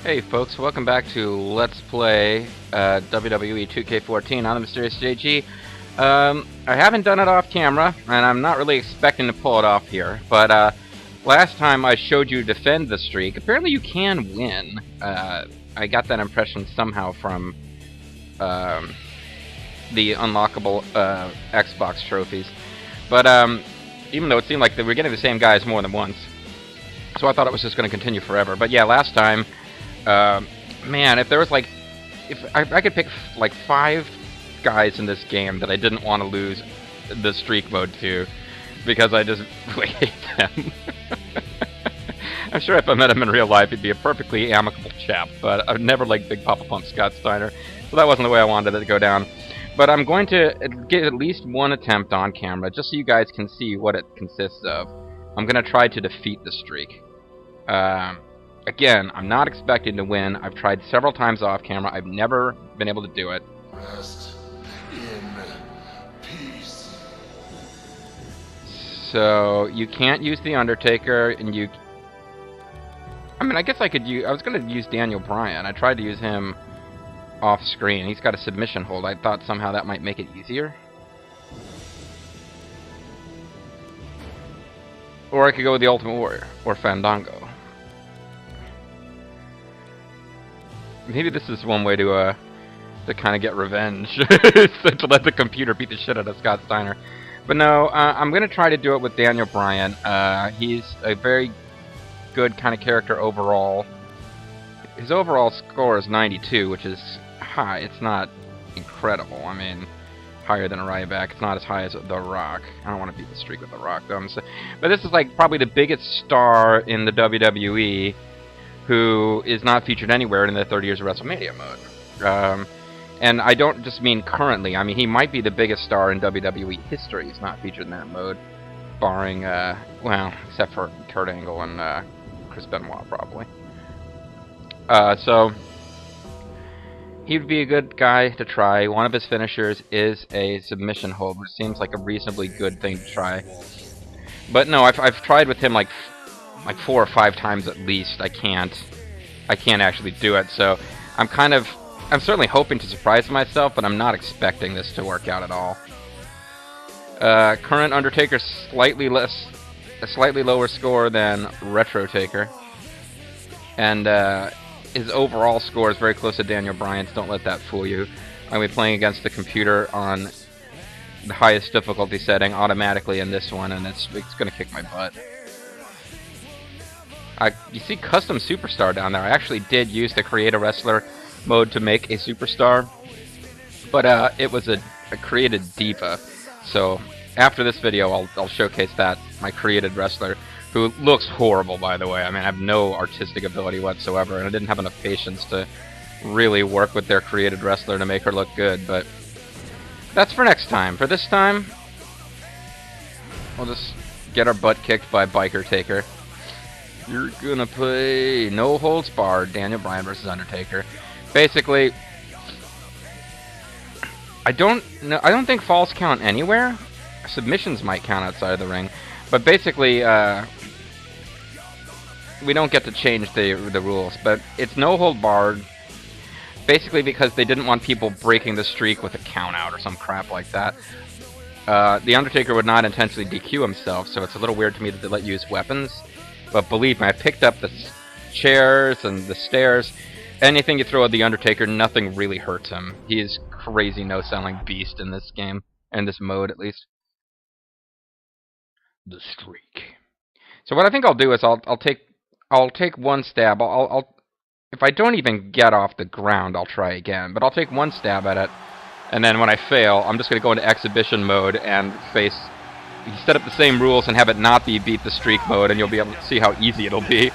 Hey folks, welcome back to Let's Play WWE 2K14. I'm the Mysterious JG. I haven't done it off camera, and I'm not really expecting to pull it off here, but last time I showed you defend the streak. Apparently you can win. I got that impression somehow from the unlockable Xbox trophies. But even though it seemed like they were getting the same guys more than once, so I thought it was just going to continue forever. But yeah, last time, man, if there was like, if I could pick like 5 guys in this game that I didn't want to lose the streak mode to, because I just really hate them. I'm sure if I met him in real life, he'd be a perfectly amicable chap, but I've never liked Big Papa Pump Scott Steiner, so that wasn't the way I wanted it to go down. But I'm going to get at least one attempt on camera, just so you guys can see what it consists of. I'm going to try to defeat the streak. Again, I'm not expecting to win. I've tried several times off camera. I've never been able to do it. Rest in peace. So, you can't use The Undertaker, and you... I mean, I guess I could use... I was going to use Daniel Bryan. I tried to use him off screen. He's got a submission hold. I thought somehow that might make it easier. Or I could go with the Ultimate Warrior, or Fandango. Maybe this is one way to kind of get revenge, to let the computer beat the shit out of Scott Steiner. But no, I'm going to try to do it with Daniel Bryan. He's a very good kind of character overall. His overall score is 92, which is high. It's not incredible. I mean, higher than a Ryback. It's not as high as The Rock. I don't want to beat the streak with The Rock, though. But this is like probably the biggest star in the WWE who is not featured anywhere in the 30 Years of WrestleMania mode. And I don't just mean currently. I mean, he might be the biggest star in WWE history. He's not featured in that mode, barring, well, except for Kurt Angle and Chris Benoit, probably. So, he would be a good guy to try. One of his finishers is a submission hold, which seems like a reasonably good thing to try. But no, I've tried with him like 4 or 5 times at least. I can't actually do it. So I'm certainly hoping to surprise myself, but I'm not expecting this to work out at all. Current Undertaker a slightly lower score than Retro Taker, and his overall score is very close to Daniel Bryan's. Don't let that fool you. I'm going to be playing against the computer on the highest difficulty setting automatically in this one, and it's going to kick my butt. You see Custom Superstar down there. I actually did use the Create a Wrestler mode to make a Superstar, but it was a created diva. So after this video, I'll showcase that, my created wrestler, who looks horrible, by the way. I mean, I have no artistic ability whatsoever, and I didn't have enough patience to really work with their created wrestler to make her look good, but that's for next time. For this time, we'll just get our butt kicked by Biker Taker. You're gonna play No Holds Barred, Daniel Bryan versus Undertaker. Basically, I don't think falls count anywhere. Submissions might count outside of the ring, but basically, we don't get to change the rules. But it's No Hold Barred, basically because they didn't want people breaking the streak with a count out or some crap like that. The Undertaker would not intentionally DQ himself, so it's a little weird to me that they let you use weapons. But believe me, I picked up the chairs and the stairs. Anything you throw at the Undertaker, nothing really hurts him. He is crazy no-selling beast in this game, in this mode at least. The streak. So what I think I'll do is I'll take one stab. If I don't even get off the ground, I'll try again. But I'll take one stab at it, and then when I fail, I'm just going to go into exhibition mode and face. You can set up the same rules and have it not be beat the streak mode, and you'll be able to see how easy it'll be.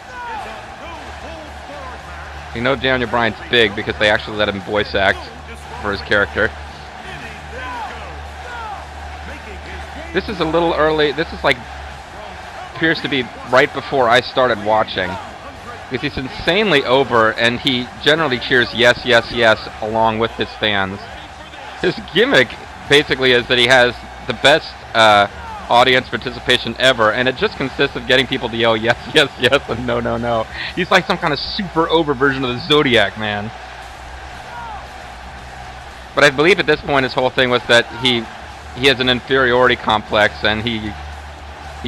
You know Daniel Bryan's big because they actually let him voice act for his character. This is a little early. This is like, appears to be right before I started watching. Because he's insanely over, and he generally cheers yes, yes, yes along with his fans. His gimmick basically is that he has the best audience participation ever, and it just consists of getting people to yell yes, yes, yes, and no, no, no. He's like some kind of super over version of the Zodiac Man. But I believe at this point his whole thing was that he has an inferiority complex, and he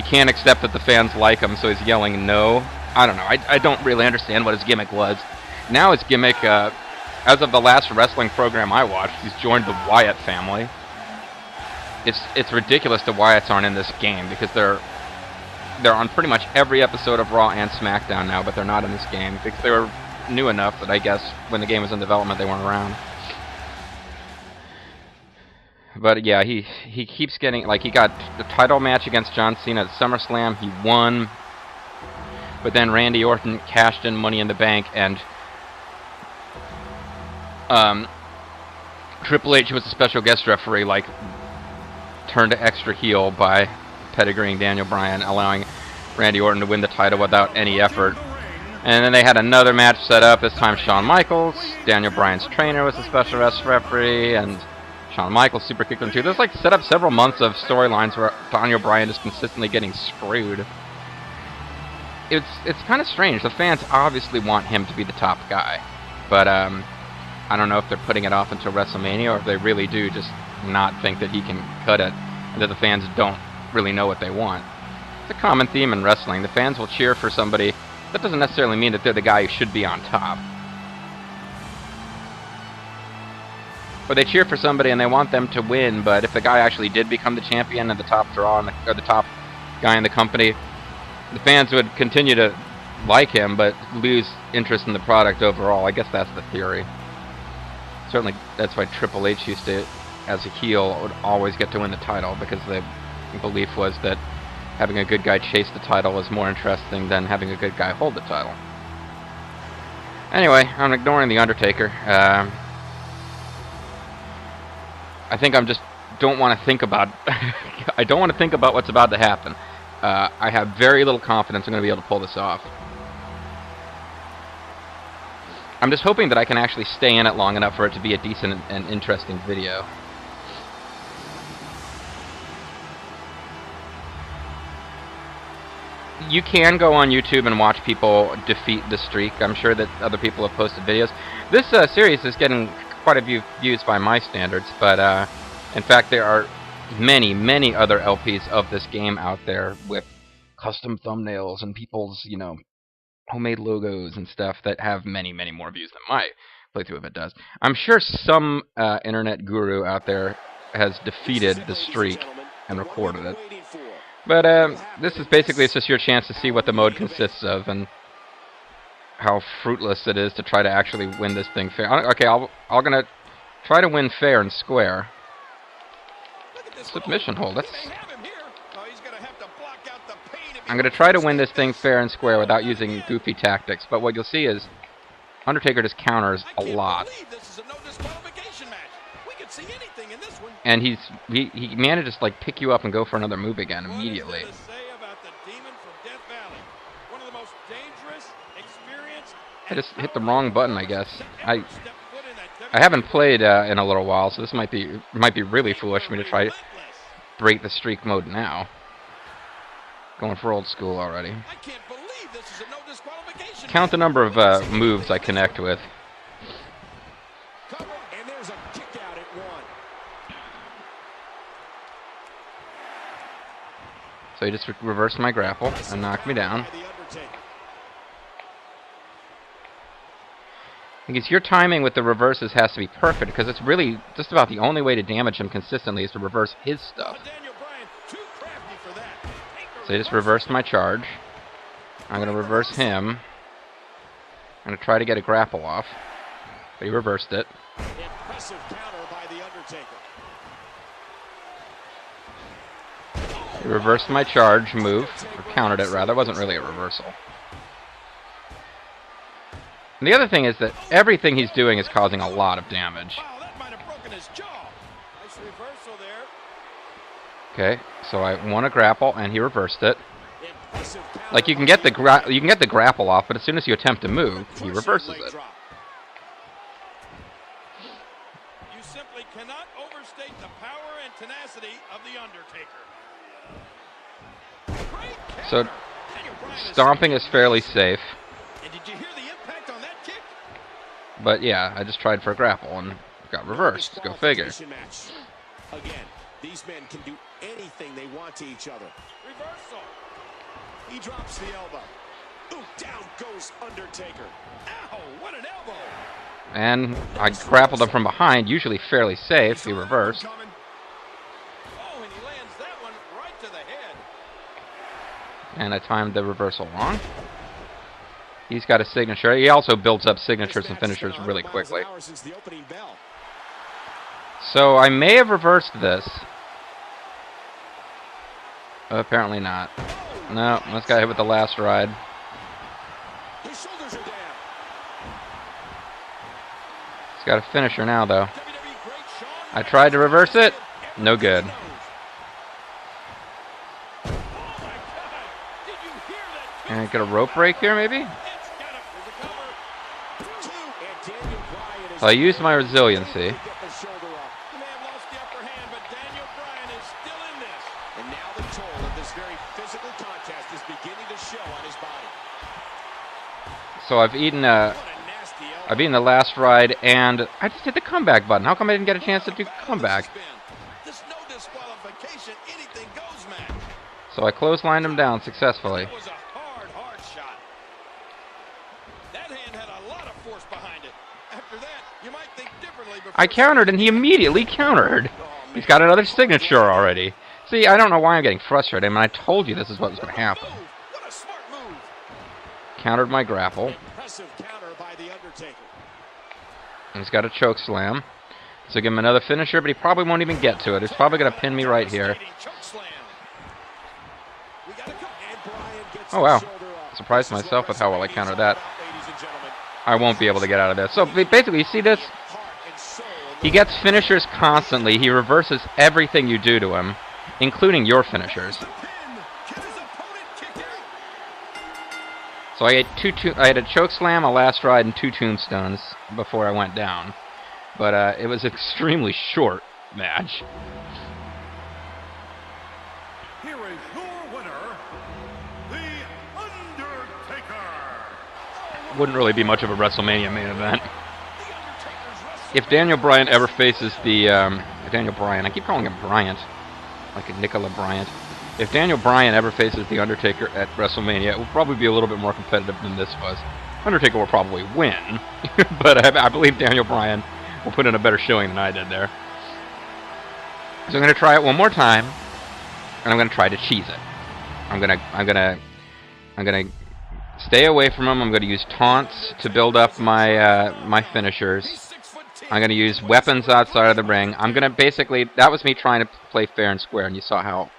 can't accept that the fans like him, so he's yelling no. I don't know. I don't really understand what his gimmick was. Now his gimmick, as of the last wrestling program I watched, he's joined the Wyatt family. It's ridiculous the Wyatts aren't in this game, because they're on pretty much every episode of Raw and SmackDown now, but they're not in this game because they were new enough that I guess when the game was in development they weren't around. But yeah, he keeps getting, like, he got the title match against John Cena at SummerSlam. He won, but then Randy Orton cashed in Money in the Bank, and Triple H, who was a special guest referee, like, turned to extra heel by pedigreeing Daniel Bryan, allowing Randy Orton to win the title without any effort. And then they had another match set up. This time Shawn Michaels, Daniel Bryan's trainer, was the special guest referee, and Shawn Michaels super kicked him too. This like set up several months of storylines where Daniel Bryan is consistently getting screwed. It's kind of strange. The fans obviously want him to be the top guy, but I don't know if they're putting it off until WrestleMania, or if they really do just not think that he can cut it, and that the fans don't really know what they want. It's a common theme in wrestling. The fans will cheer for somebody. That doesn't necessarily mean that they're the guy who should be on top. Or they cheer for somebody and they want them to win, but if the guy actually did become the champion and the top draw or the top guy in the company, the fans would continue to like him but lose interest in the product overall. I guess that's the theory. Certainly that's why Triple H used to, as a heel, would always get to win the title, because the belief was that having a good guy chase the title was more interesting than having a good guy hold the title. Anyway, I'm ignoring The Undertaker. I think I'm just don't want to think about I don't want to think about what's about to happen. I have very little confidence I'm going to be able to pull this off. I'm just hoping that I can actually stay in it long enough for it to be a decent and interesting video. You can go on YouTube and watch people defeat the streak. I'm sure that other people have posted videos. This series is getting quite a few views by my standards, but in fact there are many, many other LPs of this game out there with custom thumbnails and people's, you know, homemade logos and stuff that have many, many more views than my playthrough of it does. I'm sure some internet guru out there has defeated the streak and recorded it. But this is basically, it's just your chance to see what the mode consists of and how fruitless it is to try to actually win this thing fair. Okay, I'm gonna try to win fair and square. Submission hold. I'm gonna try to win this thing fair and square without using goofy tactics. But what you'll see is Undertaker just counters a lot. And he manages to like pick you up and go for another move again immediately. I just hit the wrong button, I guess. I haven't played in a little while, so this might be really foolish for me to try break the streak mode now. Going for old school already. Count the number of moves I connect with. So he just reversed my grapple and knocked me down. Because your timing with the reverses has to be perfect, because it's really just about the only way to damage him consistently is to reverse his stuff. So he just reversed my charge. I'm going to reverse him. I'm going to try to get a grapple off. But he reversed it. Impressive counter by the Undertaker. He reversed my charge move, or countered it rather. It wasn't really a reversal. And the other thing is that everything he's doing is causing a lot of damage. Wow, that might have broken his jaw. Nice reversal there. Okay, so I won a grapple and he reversed it. Like you can get the grapple off, but as soon as you attempt to move, he reverses it. You simply cannot overstate the power and tenacity of the Undertaker. So stomping is fairly safe. And did you hear the impact on that kick? But yeah, I just tried for a grapple and got reversed. Go figure. Match. Again, these men can do anything they want to each other. Reversal. He drops the elbow. Ooh, down goes Undertaker. Ow, what an elbow. And I grappled him from behind, usually fairly safe. He reversed. Oh, and he lands that one right to the head. And I timed the reversal wrong. He's got a signature. He also builds up signatures and finishers really quickly. So I may have reversed this. Apparently not. No, this guy hit with the last ride. His shoulders are down. He's got a finisher now, though. I tried to reverse it. No good. And get a rope break here, maybe? So I used my resiliency. So I've eaten the last ride, and I just hit the comeback button. How come I didn't get a chance to do comeback? So I clotheslined him down successfully. I countered, and he immediately countered. He's got another signature already. See, I don't know why I'm getting frustrated. I mean, I told you this is what was going to happen. Countered my grapple. And he's got a choke slam. So give him another finisher, but he probably won't even get to it. He's probably going to pin me right here. Oh, wow. Surprised myself with how well I countered that. I won't be able to get out of this. So basically, you see this? He gets finishers constantly. He reverses everything you do to him, including your finishers. So I had a choke slam, a last ride, and 2 tombstones before I went down. But it was an extremely short match. Here is your winner, The Undertaker. Wouldn't really be much of a WrestleMania main event. If Daniel Bryan ever faces the Daniel Bryan, I keep calling him Bryant, like a Nicola Bryant. If Daniel Bryan ever faces The Undertaker at WrestleMania, it will probably be a little bit more competitive than this was. Undertaker will probably win, but I believe Daniel Bryan will put in a better showing than I did there. So I'm going to try it one more time, and I'm going to try to cheese it. I'm going to stay away from him. I'm going to use taunts to build up my my finishers. I'm going to use weapons outside of the ring. I'm going to basically, that was me trying to play fair and square, and you saw how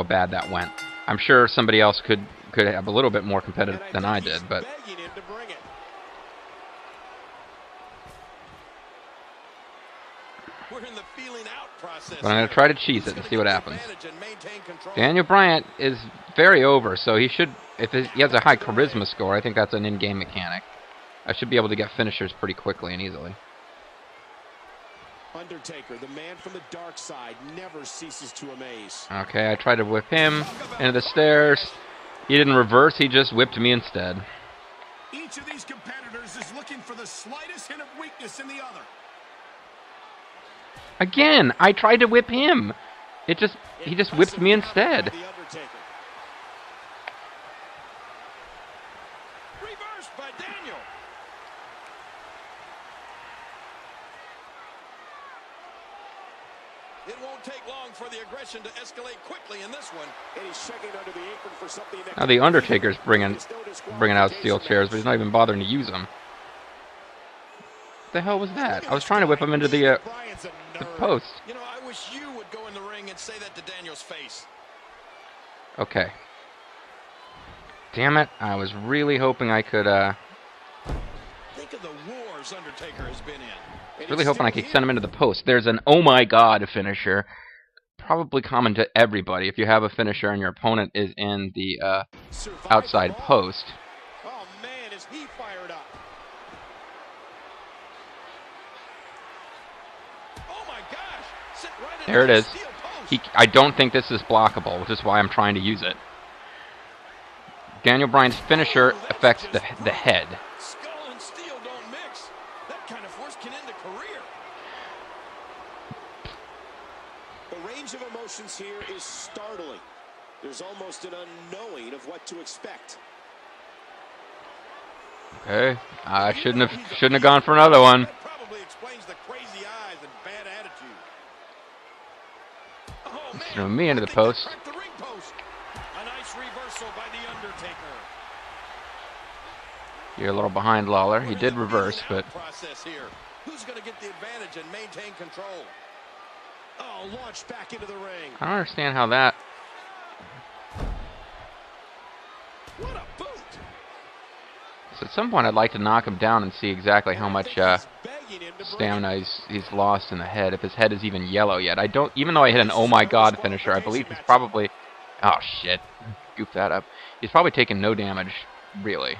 bad that went. I'm sure somebody else could have a little bit more competitive than I did, but I'm going to try to cheese it and see what happens. Daniel Bryan is very over, so he should, if he has a high charisma score, I think that's an in-game mechanic. I should be able to get finishers pretty quickly and easily. Undertaker, the man from the dark side, never ceases to amaze. Okay, I tried to whip him into the stairs. He didn't reverse, he just whipped me instead. Each of these competitors is looking for the slightest hint of weakness in the other. Again, I tried to whip him. He just whipped me instead. Reversed by Daniel. It won't take long for the aggression to escalate quickly in this one. And he's checking under the apron for something that now the Undertaker's bringing out steel chairs, but he's not even bothering to use them. What the hell was that? I was trying to whip him into the post. You know, I wish you would go in the ring and say that to Daniel's face. Okay. Damn it! I was really hoping I could. Think of the wars Undertaker has been in. Really hoping I could send him into the post. There's an oh my god finisher, probably common to everybody. If you have a finisher and your opponent is in the outside post. Oh man, is he fired up! Oh my gosh! Sit right there it is. I don't think this is blockable, which is why I'm trying to use it. Daniel Bryan's finisher affects the head. Skull and steel don't mix. That kind of force can end a career. The range of emotions here is startling. There's almost an unknowing of what to expect. Okay, I shouldn't have gone for another one. That probably explains the crazy eyes and bad attitude. Oh, man. Threw me into the post. The ring post. A nice reversal by the Undertaker. You're a little behind, Lawler. He did reverse, but Process here. Who's going to get the advantage and maintain control? Oh, launched back into the ring. I don't understand how that. What a boot. So at some point, I'd like to knock him down and see exactly how much stamina he's lost in the head. If his head is even yellow yet, I don't. Even though I hit an oh my god finisher, I believe he's probably. Oh shit, goofed that up. He's probably taken no damage, really.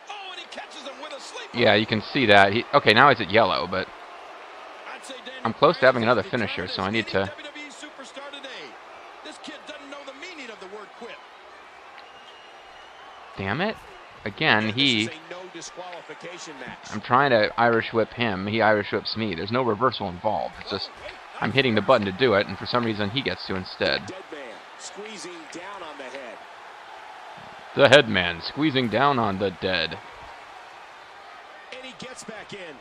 Oh, and he catches him with a sleeper. Yeah, you can see that. Okay, now he's at yellow, but I'm close to having another finisher, so I need to. WWE superstar today. This kid doesn't know the meaning of the word quit. Damn it! Again, he. This is a no disqualification match. I'm trying to Irish whip him. He Irish whips me. There's no reversal involved. It's just I'm hitting the button to do it, and for some reason he gets to instead. Dead man squeezing down on the head. The headman squeezing down on the dead. And he gets back in.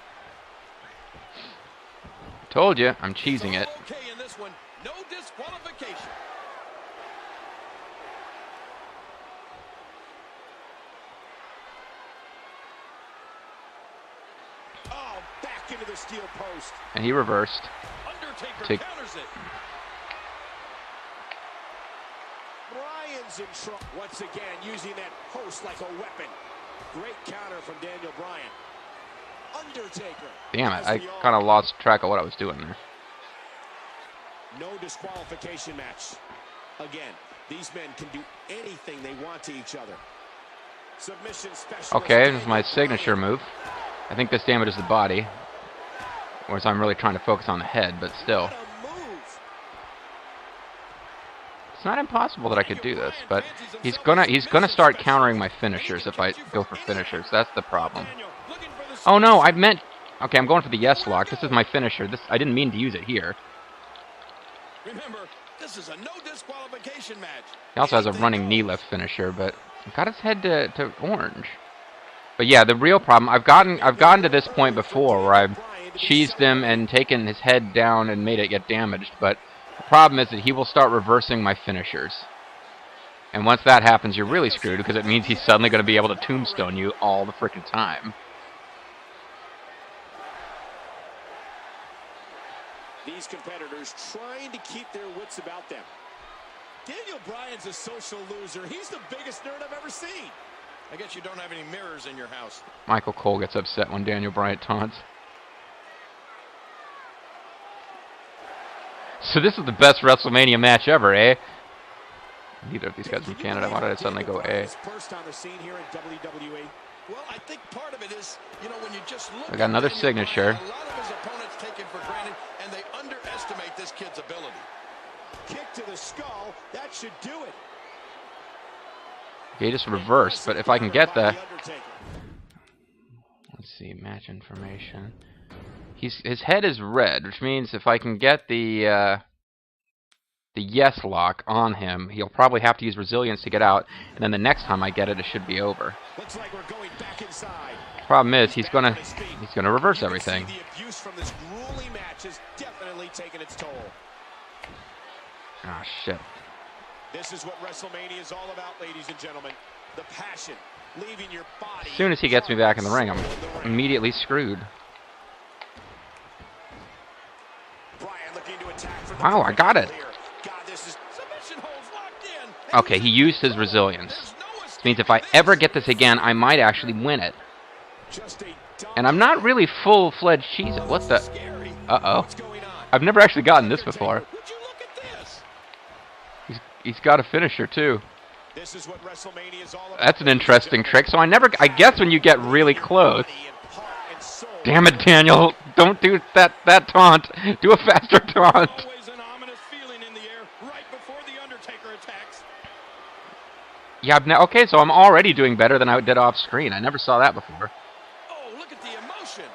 Told you, I'm cheesing it. Okay in this one, no disqualification. Oh, back into the steel post. And he reversed. Undertaker counters it. Bryan's in trouble once again, using that post like a weapon. Great counter from Daniel Bryan. Undertaker. Damn it, I kind of lost track of what I was doing there. No disqualification match. Again, these men can do anything they want to each other. Submission special. Okay, this is my signature move. I think this damages the body. Whereas I'm really trying to focus on the head, but still. It's not impossible that I could do this, but he's gonna start countering my finishers if I go for finishers. That's the problem. Oh no, I meant. Okay, I'm going for the yes lock. This is my finisher. I didn't mean to use it here. Remember, this is a no disqualification match. He also has a running knee lift finisher, but got his head to orange. But yeah, the real problem, I've gotten to this point before where I've cheesed him and taken his head down and made it get damaged, but the problem is that he will start reversing my finishers. And once that happens, you're really screwed because it means he's suddenly going to be able to tombstone you all the frickin' time. These competitors trying to keep their wits about them. Daniel Bryan's a social loser. He's the biggest nerd I've ever seen. I guess you don't have any mirrors in your house. Michael Cole gets upset when Daniel Bryan taunts. So this is the best WrestleMania match ever, eh? Neither of these guys from Canada. Why did I suddenly go A? First on the scene here in WWE. Well, I think part of it is, you know, when you just look. I got another signature. A lot of his opponents take him for granted, and they underestimate this kid's ability. Kick to the skull, that should do it. Okay, just reverse, but if I can get the... Let's see, match information. His head is red, which means if I can get the yes lock on him, he'll probably have to use resilience to get out, and then the next time I get it, it should be over. Looks like we're going back inside. Problem is, he's gonna reverse everything. The abuse from this grueling match has definitely taken its toll. Ah, shit. This is what WrestleMania is all about, ladies and gentlemen. The passion, leaving your body. As soon as he gets me back in the ring, I'm immediately screwed. Wow, I got it. Okay, he used his resilience. Which means if I ever get this again, I might actually win it. And I'm not really full-fledged cheese. What the? Uh-oh. I've never actually gotten this before. He's got a finisher, too. That's an interesting trick. So I guess when you get really close... Damn it, Daniel. Don't do that taunt. Do a faster taunt. Yeah, okay, so I'm already doing better than I did off screen. I never saw that before. Oh, look at the emotion.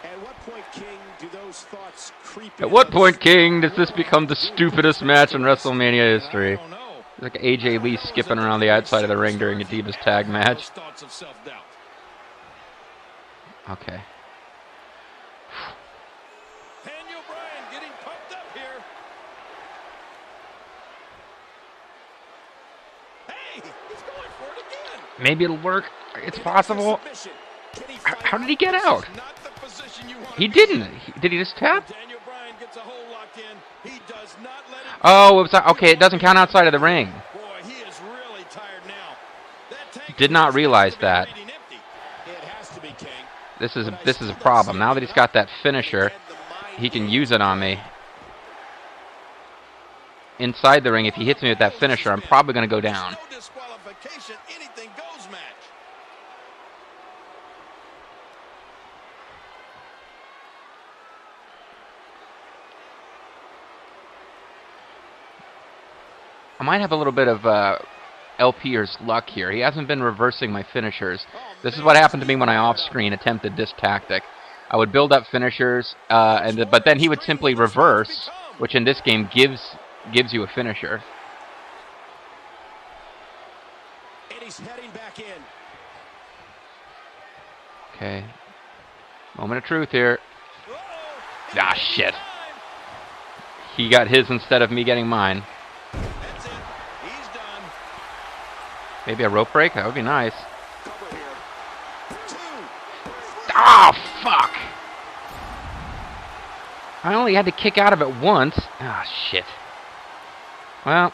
At what point, King, do those thoughts creep in? At what point, King, does this become the stupidest match in WrestleMania history? It's like AJ Lee skipping around the outside of the ring during a Divas tag match. Okay. Daniel Bryan getting pumped up here. Hey, he's going for it again. Maybe it'll work. It's possible. How did he get out? He didn't. Did he just tap? Oh, it was, okay, it doesn't count outside of the ring. Did not realize that. This is a problem. Now that he's got that finisher, he can use it on me. Inside the ring, if he hits me with that finisher, I'm probably going to go down. I might have a little bit of LPer's luck here. He hasn't been reversing my finishers. This is what happened to me when I off-screen attempted this tactic. I would build up finishers, but then he would simply reverse, which in this game gives you a finisher. And he's heading back in. Okay. Moment of truth here. Ah, shit. He got his instead of me getting mine. That's it. He's done. Maybe a rope break? That would be nice. Oh, fuck! I only had to kick out of it once. Ah, shit. Well,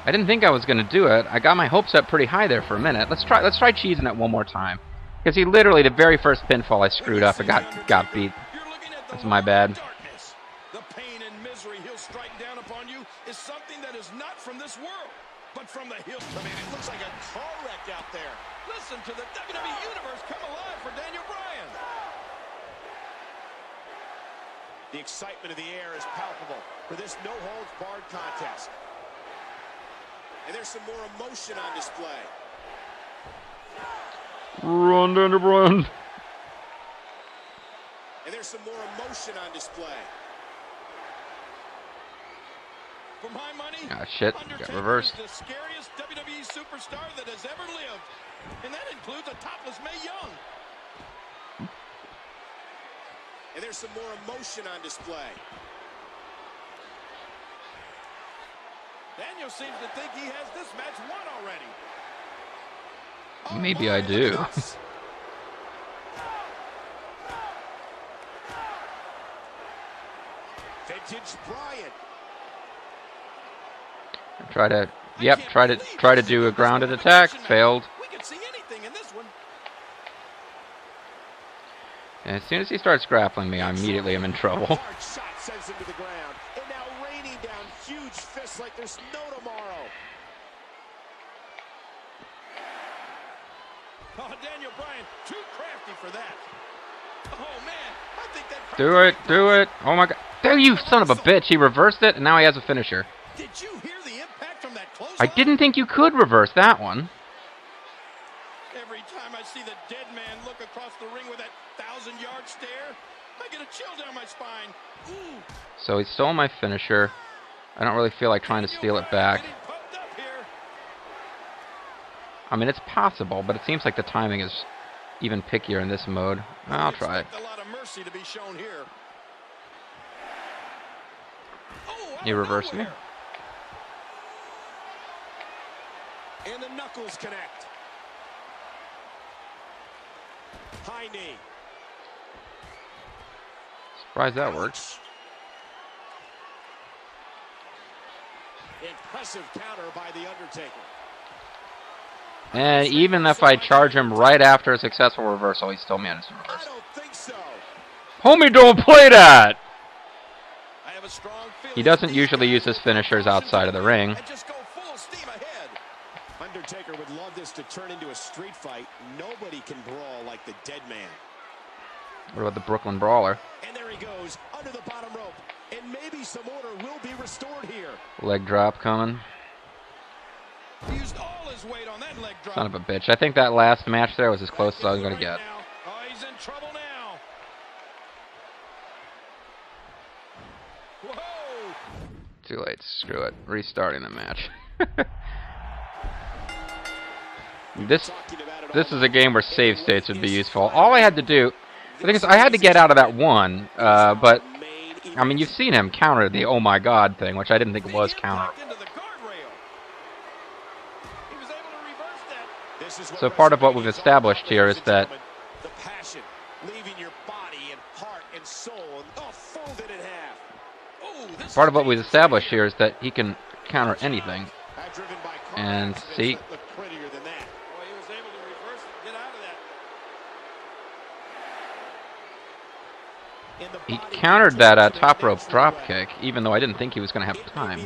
I didn't think I was going to do it. I got my hopes up pretty high there for a minute. Let's try cheesing it one more time. Because he literally, the very first pinfall I screwed up and got beat. That's my bad. The pain and misery he'll strike down upon you is something that is not from this world, but from the hill. I mean, it looks like a car wreck out there. Listen to the WWE Universe come alive for Daniel Bryan. The excitement of the air is palpable for this no-holds-barred contest. And there's some more emotion on display. Run, Daniel Bryan. And there's some more emotion on display. For my money, ah, shit. Got reversed. the scariest WWE superstar that has ever lived. And that includes a topless Mae Young. And there's some more emotion on display. Daniel seems to think he has this match won already. Oh, maybe I do. Vintage Bryan. Try to do a grounded attack. Failed. We can see anything in this one. And as soon as he starts grappling me, I immediately am in trouble. Hard shot sends him to the ground. And now raining down huge fists like there's no tomorrow. Oh, Daniel Bryan, too crafty for that. Oh, man, I think that... Do it. Oh, my God. There, you son of a bitch. He reversed it, and now he has a finisher. Did you hear the impact from that close? I didn't think you could reverse that one. Every time I see the dead man look across the ring with that 1,000-yard stare, I get a chill down my spine. Ooh. So he stole my finisher. I don't really feel like trying to steal it back. I mean, it's possible, but it seems like the timing is even pickier in this mode. I'll try it. A lot of mercy to be shown here. You reverse me? And the knuckles connect. High knee. Surprised that works. Impressive counter by The Undertaker. And even if I charge him right after a successful reversal, he still manages to reverse. I don't think so. Homie, don't play that! I have a strong feeling He doesn't usually use his finishers outside of the ring. and just go full steam ahead. Undertaker would love this to turn into a street fight. Nobody can brawl like the dead man. What about the Brooklyn Brawler? And there he goes, under the bottom rope. And maybe some order will be restored here. Leg drop coming. He used all his weight on that leg drop. Son of a bitch. I think that last match there was as close as I was going to get. Oh, he's in trouble now. Whoa! Too late. Screw it. Restarting the match. This is a game where save states would be useful. All I had to do, the thing is, I had to get out of that one, but, I mean, you've seen him counter the oh my god thing, which I didn't think was counterable. So part of what we've established here is that the passion leaving your body and heart and soul and folded in half. Part of what we've established here is that he can counter anything. And see, he countered that top rope drop kick, even though I didn't think he was going to have time.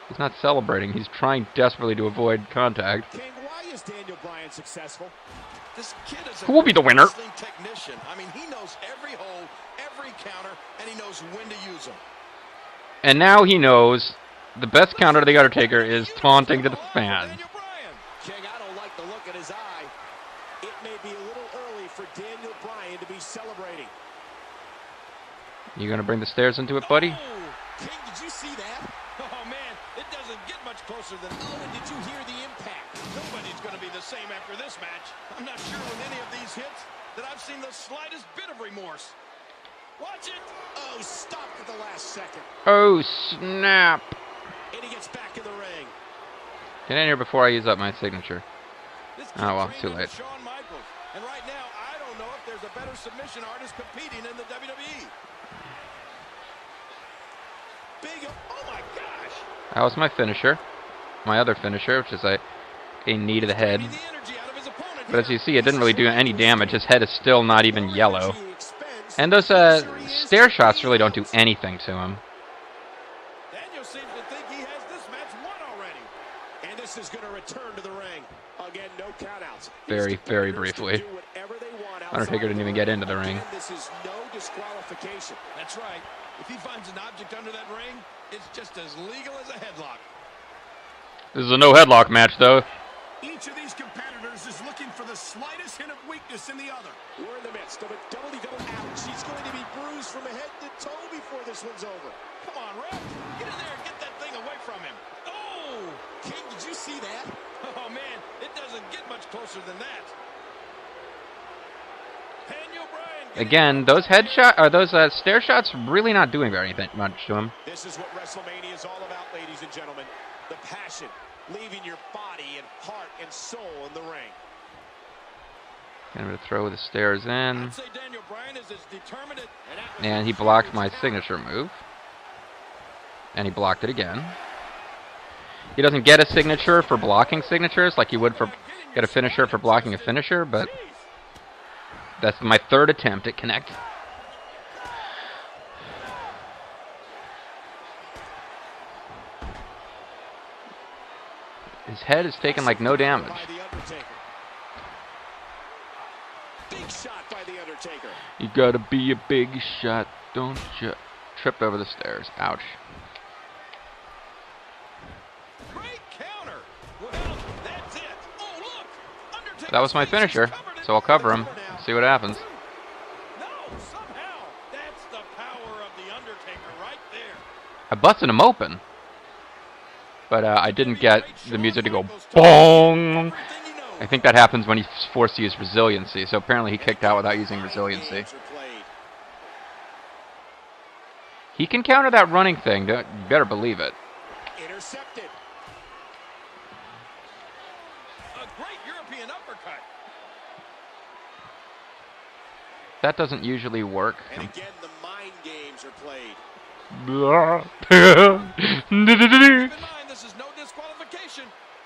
He's not celebrating. He's trying desperately to avoid contact. King, why is Daniel Bryan successful? This kid is Who will be the winner? Technician. I mean, he knows every hold, every counter, and he knows when to use them. And now he knows the best counter to The Undertaker is taunting to the fans. King, I don't like the look in his eye. It may be a little early for Daniel Bryan to be celebrating. You gonna bring the stairs into it, buddy? King, did you see that? Oh, man, it doesn't get much closer than... Oh, and did you hear the impact? Nobody's going to be the same after this match. I'm not sure with any of these hits that I've seen the slightest bit of remorse. Watch it. Oh, stopped at the last second. Oh, snap. And he gets back in the ring. Get in here before I use up my signature. Oh, well, too late. And right now, I don't know if there's a better submission artist competing in the WWE. Big, oh my gosh. That was my finisher. My other finisher, which is a knee to the head. But as you see, it didn't really do any damage. His head is still not even yellow. And those stair shots really don't do anything to him. Daniel seems to think he has this match won already. And this is going to return to the ring. Again, no countouts. Very, very briefly. Undertaker didn't even get into the ring. This is no disqualification. That's right. If he finds an object under that ring, it's just as legal as a headlock. This is a no headlock match, though. Each of these competitors is looking for the slightest hint of weakness in the other. We're in the midst of a double ouch. He's going to be bruised from head to toe before this one's over. Come on, ref. Get in there and get that thing away from him. Oh! King, did you see that? Oh, man, it doesn't get much closer than that. Again, those headshot or those stair shots really not doing very much to him. This is what WrestleMania is all about, ladies and gentlemen. The passion, leaving your body and heart and soul in the ring. Going to throw the stairs in. And he blocked my signature move. And he blocked it again. He doesn't get a signature for blocking signatures like you would for get a finisher for blocking a finisher, but that's my third attempt at connect. His head is taking like no damage. Big shot by the Undertaker. You gotta be a big shot, don't you? Tripped over the stairs. Ouch. Great counter. Well, that's it. Oh, look. Undertaker, that was my finisher, so I'll cover him. See what happens. No, somehow. That's the power of the Undertaker right there. I busted him open. But I didn't get the music to go bong. I think that happens when he's forced to use resiliency. So apparently he kicked out without using resiliency. He can counter that running thing. You better believe it. Intercepted. A great European uppercut. That doesn't usually work. And again, the mind games are played. Keep in mind, this is no disqualification.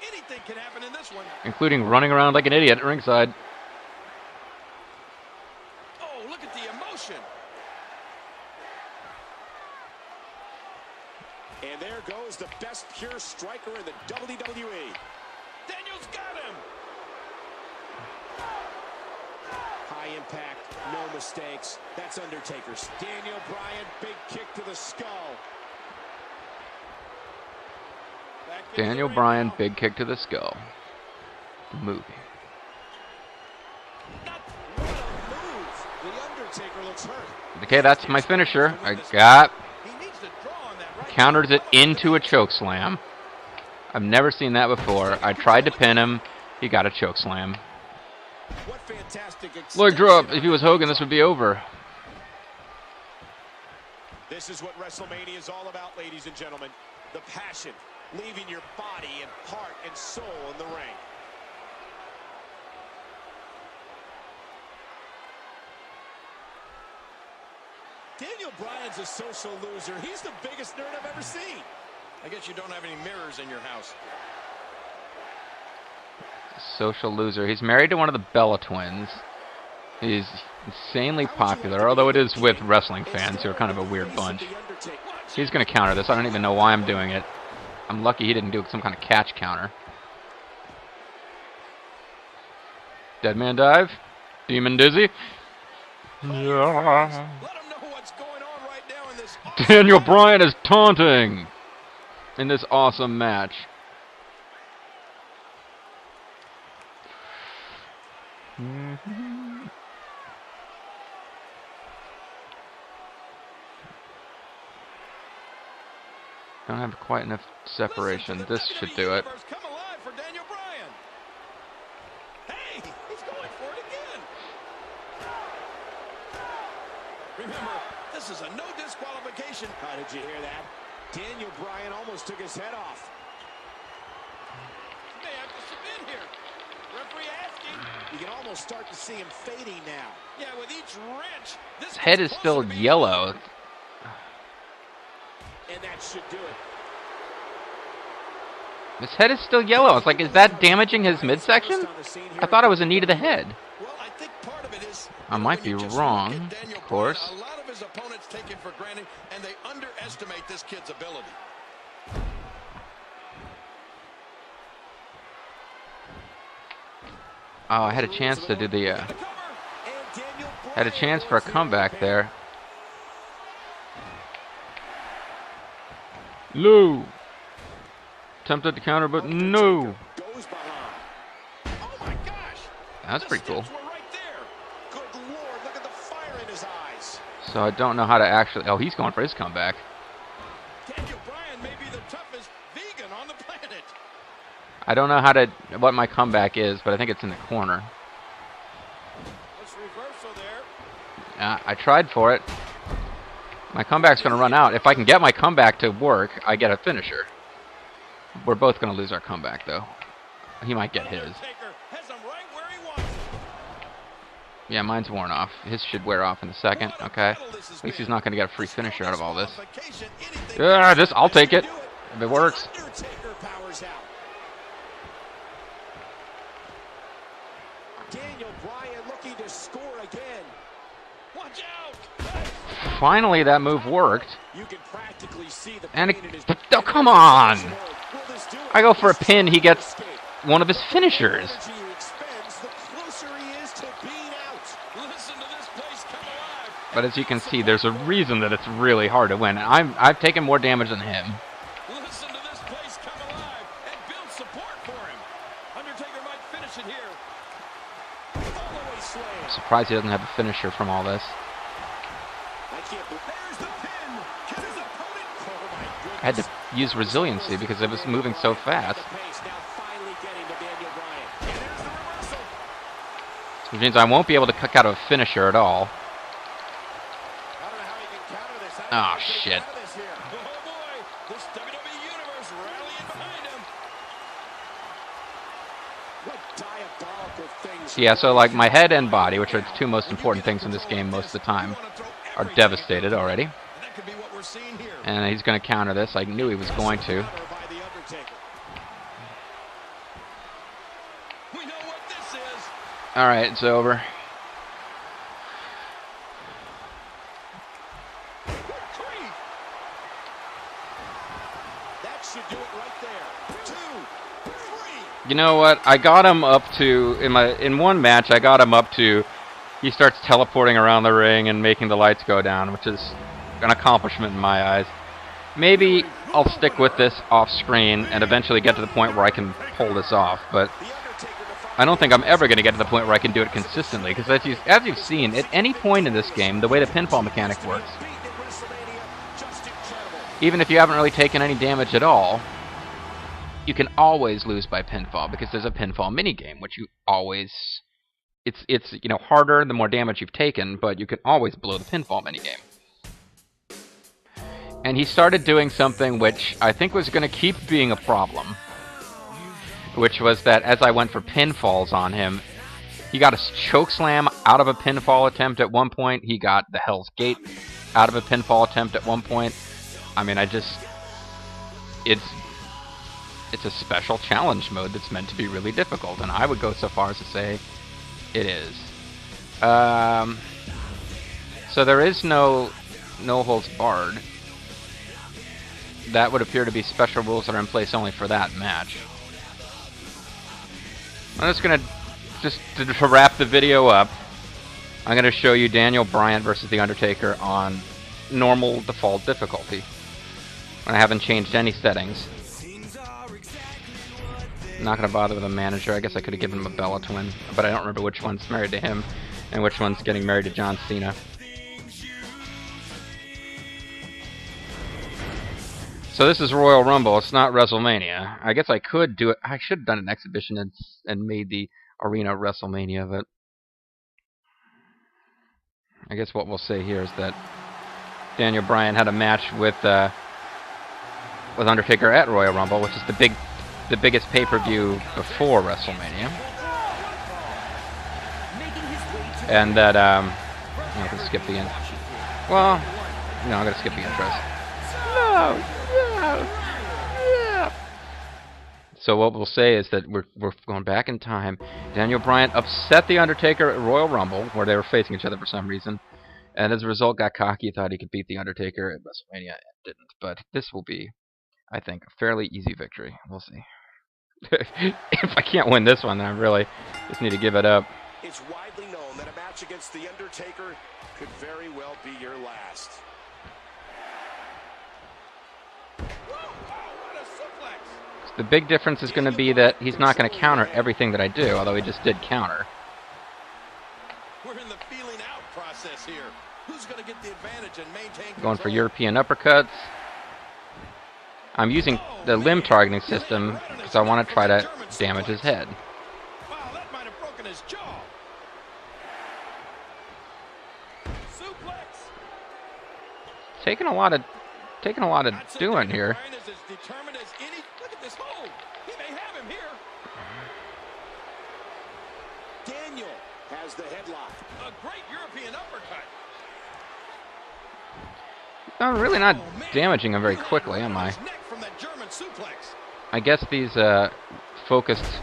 Anything can happen in this one. Including running around like an idiot at ringside. Oh, look at the emotion. And there goes the best pure striker in the WWE. Daniel's got him. impact, no mistakes. That's Undertaker's. Daniel Bryan, big kick to the skull. Daniel Bryan, big kick to the skull. The movie. What a move. The Undertaker looks hurt. Okay, that's my finisher. I got... He needs to draw on that right. Counters it into a choke slam. I've never seen that before. I tried to pin him. He got a choke slam. What fantastic Leg drop. If he was Hogan, this would be over. This is what WrestleMania is all about, ladies and gentlemen. The passion, leaving your body and heart and soul in the ring. Daniel Bryan's a social loser. He's the biggest nerd I've ever seen. I guess you don't have any mirrors in your house. Social loser. He's married to one of the Bella twins. He's insanely popular, although it is with wrestling fans who are kind of a weird bunch. He's going to counter this. I don't even know why I'm doing it. I'm lucky he didn't do some kind of catch counter. Dead man dive. Demon dizzy. Yeah. Daniel Bryan is taunting in this awesome match. Don't have quite enough separation. This should do it. Come alive for Daniel Bryan. Hey, he's going for it again. Remember, this is a no disqualification. How did you hear that? Daniel Bryan almost took his head off. May have to submit here. Referee asking. You can almost start to see him fading now. Yeah, with each wrench. His head is still yellow. And that should do it. His head is still yellow. It's like, is that damaging his midsection? I thought it was a knee to the head. Well, I think part of it is I might be wrong, of course. A lot of his opponents take it for granted, and they underestimate this kid's ability. Oh, I had a chance to do the, had a chance for a comeback there. Low. Attempted to counter, but no. That's pretty cool. So I don't know how to actually... Oh, he's going for his comeback. Daniel Bryan may be the toughest vegan on the planet. I don't know how to... what my comeback is, but I think it's in the corner. I tried for it. My comeback's going to run out. If I can get my comeback to work, I get a finisher. We're both going to lose our comeback, though. He might get his. Yeah, mine's worn off. His should wear off in a second. Okay. At least he's not going to get a free finisher out of all this. I'll take it. If it works. Daniel Bryan looking to score again. Watch out! Finally, that move worked. You can practically see the and oh, come on! I go for a pin, he gets one of his finishers. But as you can see, there's a reason that it's really hard to win. I've taken more damage than him. Listen to this place come alive and build support for him. Undertaker might finish it here. I'm surprised he doesn't have a finisher from all this. I had to use resiliency because it was moving so fast. Which means I won't be able to kick out a finisher at all. Oh, shit. Yeah, so like my head and body, which are the two most important things in this game most of the time, are devastated already. And he's going to counter this. I knew he was going to. Alright, it's over. You know what? I got him up to in one match. I got him up to he starts teleporting around the ring and making the lights go down, which is an accomplishment in my eyes. Maybe I'll stick with this off screen and eventually get to the point where I can pull this off, but I don't think I'm ever going to get to the point where I can do it consistently, because as you've seen, at any point in this game, the way the pinfall mechanic works, even if you haven't really taken any damage at all, you can always lose by pinfall, because there's a pinfall minigame, which you always... It's you know, harder the more damage you've taken, but you can always blow the pinfall minigame. And he started doing something which I think was going to keep being a problem, which was that as I went for pinfalls on him, he got a chokeslam out of a pinfall attempt at one point. He got the Hell's Gate out of a pinfall attempt at one point. I mean, it's a special challenge mode that's meant to be really difficult, and I would go so far as to say it is. So there is no holds barred. That would appear to be special rules that are in place only for that match. I'm just gonna, to wrap the video up, I'm gonna show you Daniel Bryan versus The Undertaker on normal default difficulty. I haven't changed any settings. I'm not gonna bother with a manager. I guess I could have given him a Bella twin, but I don't remember which one's married to him and which one's getting married to John Cena. So this is Royal Rumble. It's not WrestleMania. I guess I could do it. I should have done an exhibition and made the arena WrestleMania, but I guess what we'll say here is that Daniel Bryan had a match with Undertaker at Royal Rumble, which is the biggest pay-per-view before WrestleMania, and that I'm gonna skip the intro. Well, no, I'm gonna skip the intros. No. So what we'll say is that we're going back in time. Daniel Bryan upset The Undertaker at Royal Rumble, where they were facing each other for some reason, and as a result got cocky, thought he could beat The Undertaker at WrestleMania, and didn't. But this will be, I think, a fairly easy victory. We'll see. If I can't win this one, then I really just need to give it up. It's widely known that a match against The Undertaker could very well be your last. The big difference is going to be that he's not going to counter everything that I do, although he just did counter. We're in the feeling out process here. Who's going to get the advantage and maintain Going for European uppercuts. I'm using the limb targeting system because I want to try to damage his head. Wow, that might have broken his jaw. Suplex. Taking a lot of doing here. This hold. He may have him here. Daniel has the headlock. A great European uppercut. I'm really not damaging him very quickly, am I? I guess these focused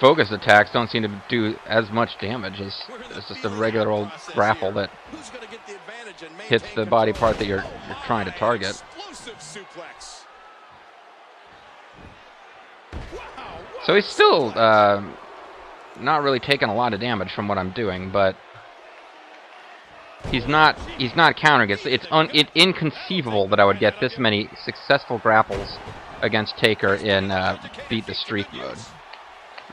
attacks don't seem to do as much damage as just a regular old grapple that hits the body part that you're trying to target. So he's still not really taking a lot of damage from what I'm doing, but he's not countering it. It's inconceivable that I would get this many successful grapples against Taker in beat the streak mode.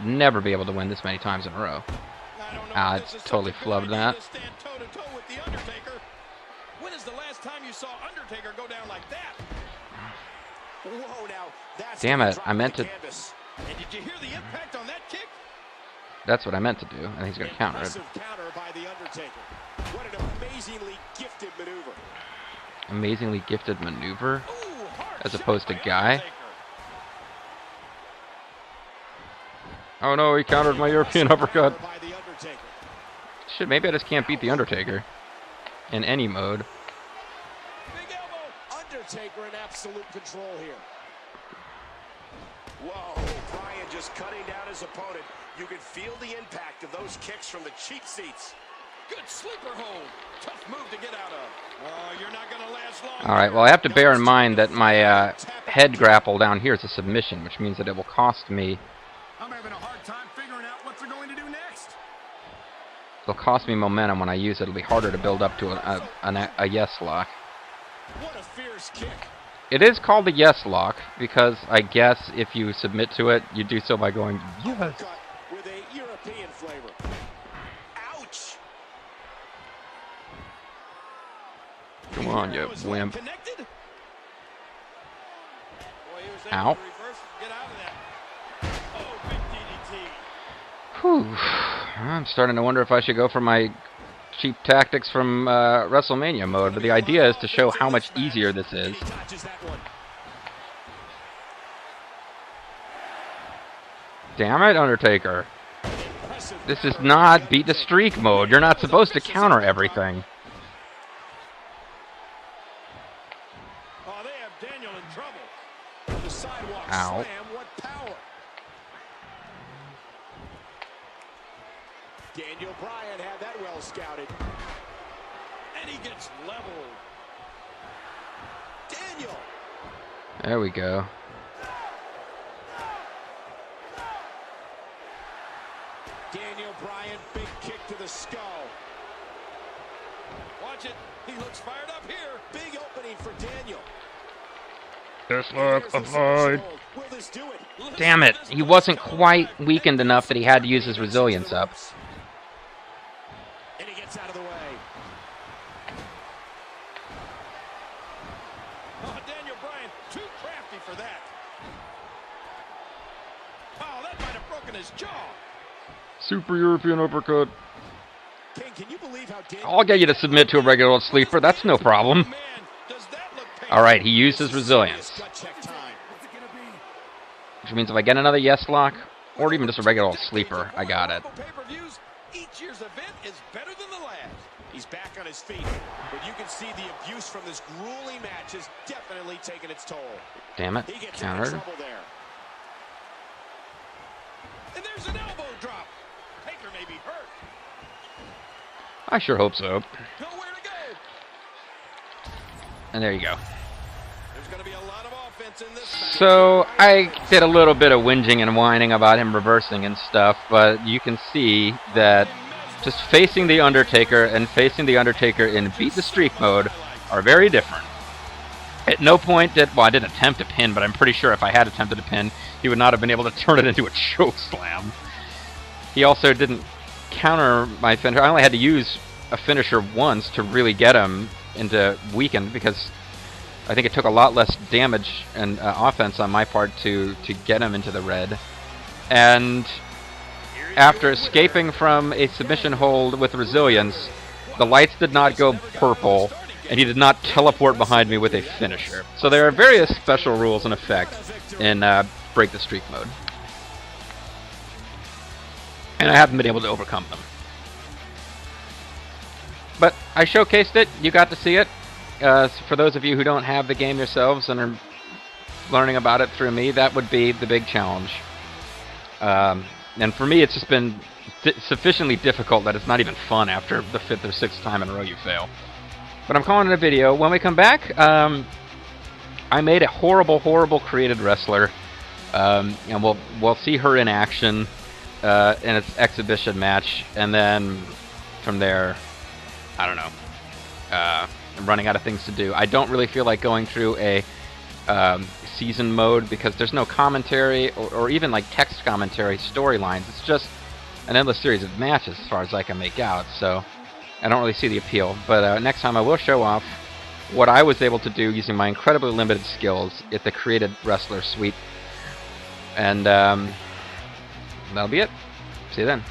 Never be able to win this many times in a row. It's totally flubbed that. When is the last time you saw Undertaker go down like that? Whoa, now that's damn it! I meant to. And did you hear the impact on that kick? That's what I meant to do, and he's going to counter it. Counter by the Undertaker. What an amazingly gifted maneuver. Amazingly gifted maneuver, as opposed to guy. Oh no, he countered my European uppercut. Shit, maybe I just can't beat the Undertaker in any mode. Big elbow. Undertaker in absolute control here. Whoa, Bryan just cutting down his opponent. You can feel the impact of those kicks from the cheap seats. Good sleeper hold. Tough move to get out of. Oh, you're not going to last long. All right, well, I have to bear in mind that my head grapple down here is a submission, which means that it will cost me. I'm having a hard time figuring out what they're going to do next. it'll cost me momentum when I use it. It'll be harder to build up to a yes lock. What a fierce kick. It is called a yes lock because I guess if you submit to it, you do so by going yes. Uppercut with a European flavor. Ouch. Come on, you Was wimp. connected? Boy, he was able Ow. to reverse and get out of that. Oh, big DDT. Whew. I'm starting to wonder if I should go for my cheap tactics from WrestleMania mode, but the idea is to show how much easier this is. He dodges that one. Damn it, Undertaker. Impressive This is power not of the beat the Undertaker. streak mode. You're not supposed to counter everything. Oh, they have Daniel in trouble. The sidewalk Ow. slam, what power. Daniel Bryan had that well scouted. And he gets leveled. Daniel. There we go. Daniel Bryan, big kick to the skull. Watch it. He looks fired up here. Big opening for Daniel. Just And look, there's the avoid. submission hold. Will this do it? Damn it. He wasn't quite weakened enough that he had to use his resilience up. And he gets out of the way. Oh, Daniel Bryan, too crafty for that. Oh, that might have broken his jaw. Super European uppercut. King, can you believe how Daniel... I'll get you to submit to a regular old sleeper. That's no problem. Man, does that look painful? All right, he used his resilience. Gut check time. Which means if I get another yes lock, or even just a regular old sleeper, I got it. Pay-per-views, each year's event is better than the last. He's back on his feet, but you can see the abuse from this grueling match has definitely taken its toll. Damn it. He gets in Countered. trouble there. And there's an elbow drop. Taker may be hurt. I sure hope so. Nowhere to go. And there you go. There's going to be a lot of offense in this match. So I did a little bit of whinging and whining about him reversing and stuff, but you can see that just facing the Undertaker and facing the Undertaker in Beat the Streak mode are very different. At no point did, well, I didn't attempt a pin, but I'm pretty sure if I had attempted a pin, he would not have been able to turn it into a choke slam. He also didn't counter my finisher. I only had to use a finisher once to really get him into weakened, because I think it took a lot less damage and offense on my part to get him into the red. And after escaping from a submission hold with resilience, the lights did not go purple, and he did not teleport behind me with a finisher. So there are various special rules in effect in Break the Streak mode. And I haven't been able to overcome them. But I showcased it, you got to see it. For those of you who don't have the game yourselves and are learning about it through me, that would be the big challenge. And for me, it's just been sufficiently difficult that it's not even fun after the 5th or 6th time in a row you fail. But I'm calling it a video. When we come back, I made a horrible, horrible created wrestler, and we'll see her in action in its exhibition match, and then from there, I don't know. I'm running out of things to do. I don't really feel like going through a season mode because there's no commentary or even like text commentary storylines. It's just an endless series of matches as far as I can make out, so I don't really see the appeal. But next time I will show off what I was able to do using my incredibly limited skills at the created wrestler suite. And that'll be it. See you then.